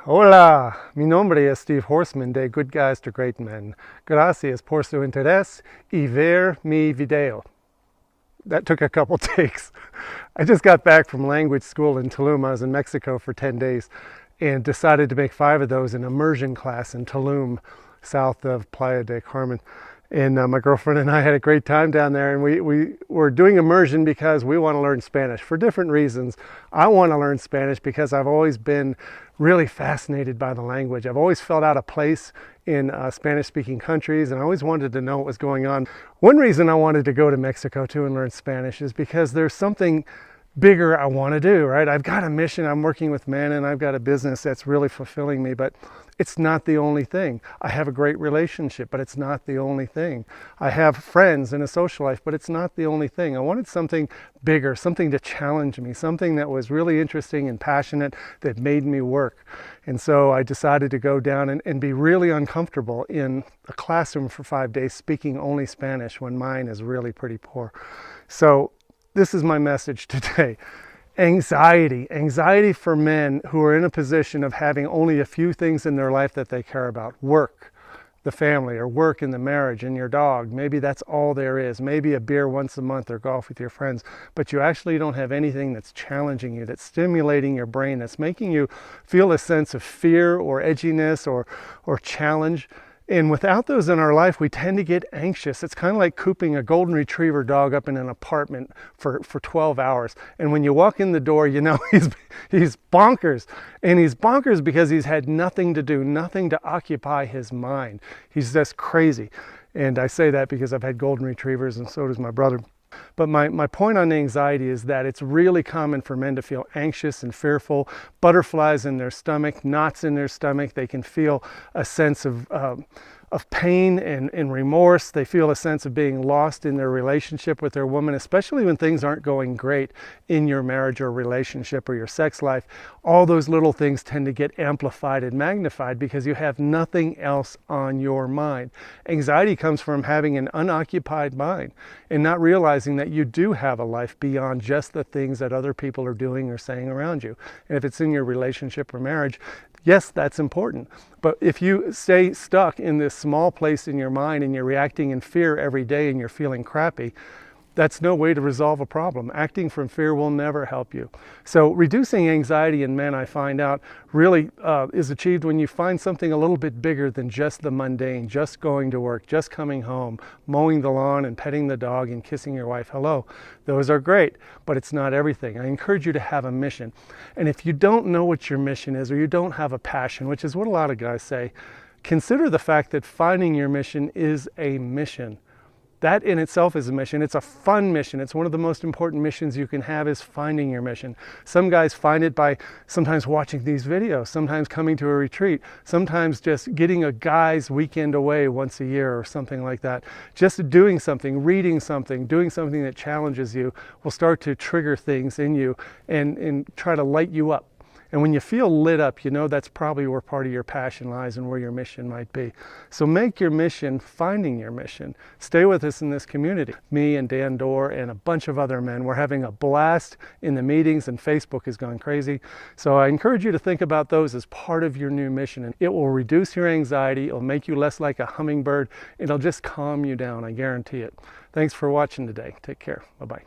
Hola, mi nombre es Steve Horseman de Good Guys to Great Men. Gracias por su interés y ver mi video. That took a couple takes. I just got back from language school in Tulum. I was in Mexico for 10 days and decided to make 5 of those in immersion class in Tulum, south of Playa del Carmen. And my girlfriend and I had a great time down there, and we were doing immersion because we want to learn Spanish for different reasons. I want to learn Spanish because I've always been really fascinated by the language. I've always felt out of place in Spanish-speaking countries, and I always wanted to know what was going on. One reason I wanted to go to Mexico too and learn Spanish is because there's something bigger I want to do, right? I've got a mission. I'm working with men and I've got a business that's really fulfilling me, but it's not the only thing. I have a great relationship, but it's not the only thing. I have friends and a social life, but it's not the only thing. I wanted something bigger, something to challenge me, something that was really interesting and passionate that made me work. And so I decided to go down and be really uncomfortable in a classroom for 5 days speaking only Spanish when mine is really pretty poor. So this is my message today. Anxiety for men who are in a position of having only a few things in their life that they care about. Work, the family, or work in the marriage, and your dog. Maybe that's all there is. Maybe a beer once a month or golf with your friends. But you actually don't have anything that's challenging you, that's stimulating your brain, that's making you feel a sense of fear or edginess or challenge. And without those in our life, we tend to get anxious. It's kind of like cooping a golden retriever dog up in an apartment for 12 hours. And when you walk in the door, you know he's bonkers. And he's bonkers because he's had nothing to do, nothing to occupy his mind. He's just crazy. And I say that because I've had golden retrievers, and so does my brother. But my point on anxiety is that it's really common for men to feel anxious and fearful, butterflies in their stomach, knots in their stomach. They can feel a sense of pain and remorse. They feel a sense of being lost in their relationship with their woman, especially when things aren't going great in your marriage or relationship or your sex life. All those little things tend to get amplified and magnified because you have nothing else on your mind. Anxiety comes from having an unoccupied mind and not realizing that you do have a life beyond just the things that other people are doing or saying around you. And if it's in your relationship or marriage, yes, that's important. But if you stay stuck in this small place in your mind and you're reacting in fear every day and you're feeling crappy, that's no way to resolve a problem. Acting from fear will never help you. So reducing anxiety in men, I find out, really is achieved when you find something a little bit bigger than just the mundane, just going to work, just coming home, mowing the lawn and petting the dog and kissing your wife hello. Those are great, but it's not everything. I encourage you to have a mission. And if you don't know what your mission is, or you don't have a passion, which is what a lot of guys say, consider the fact that finding your mission is a mission. That in itself is a mission. It's a fun mission. It's one of the most important missions you can have, is finding your mission. Some guys find it by sometimes watching these videos, sometimes coming to a retreat, sometimes just getting a guy's weekend away once a year or something like that. Just doing something, reading something, doing something that challenges you will start to trigger things in you and try to light you up. And when you feel lit up, you know that's probably where part of your passion lies and where your mission might be. So make your mission finding your mission. Stay with us in this community. Me and Dan Dorr and a bunch of other men, we're having a blast in the meetings, and Facebook has gone crazy. So I encourage you to think about those as part of your new mission. And it will reduce your anxiety. It'll make you less like a hummingbird. It'll just calm you down. I guarantee it. Thanks for watching today. Take care. Bye-bye.